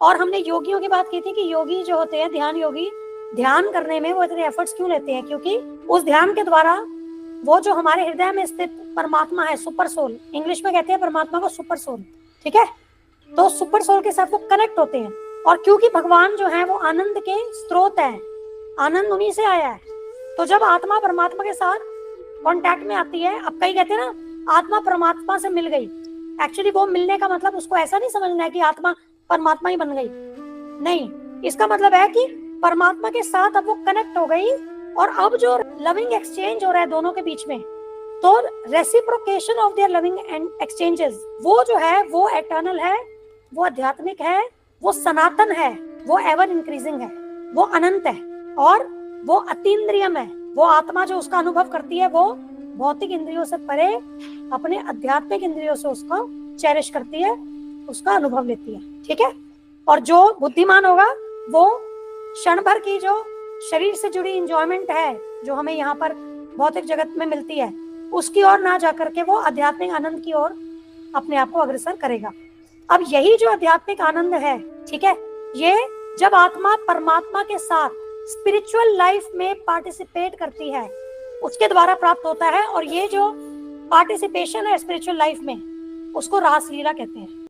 और हमने योगियों की बात की थी कि योगी जो होते हैं, ध्यान योगी, ध्यान करने में वो इतने एफर्ट्स क्यों लेते हैं? क्योंकि उस ध्यान के द्वारा वो जो हमारे हृदय में स्थित परमात्मा है, सुपर सोल, इंग्लिश में कहते हैं परमात्मा को सुपर सोल, ठीक है? तो सुपर सोल के साथ वो कनेक्ट होते हैं। और क्योंकि भगवान जो है वो आनंद के स्रोत है, आनंद उन्हीं से आया है, तो जब आत्मा परमात्मा के साथ कांटेक्ट में आती है, अब कई कहते हैं ना आत्मा परमात्मा से मिल गई, एक्चुअली वो मिलने का मतलब उसको ऐसा नहीं समझना है कि आत्मा परमात्मा ही बन गई, नहीं, इसका मतलब है कि परमात्मा के साथ अब वो कनेक्ट हो गई, और अब जो लविंग एक्सचेंज हो रहा है दोनों के बीच में, तो reciprocation of their loving exchanges, वो जो है वो एटर्नल है, वो आध्यात्मिक है, वो सनातन है, वो एवर इंक्रीजिंग है, वो अनंत है, और वो अतीन्द्रियम है। वो आत्मा जो उसका अनुभव करती है वो भौतिक इंद्रियों से परे अपने आध्यात्मिक इंद्रियों से उसको चेरिश करती है, उसका अनुभव लेती है, ठीक है? और जो बुद्धिमान होगा वो क्षण भर की जो शरीर से जुड़ी इंजॉयमेंट है जो हमें यहाँ पर भौतिक जगत में मिलती है, उसकी ओर ना जाकर के वो आध्यात्मिक आनंद की ओर अपने आप को अग्रसर करेगा। अब यही जो आध्यात्मिक आनंद है, ठीक है, ये जब आत्मा परमात्मा के साथ स्पिरिचुअल लाइफ में पार्टिसिपेट करती है उसके द्वारा प्राप्त होता है, और ये जो पार्टिसिपेशन है स्पिरिचुअल लाइफ में उसको रासलीला कहते हैं।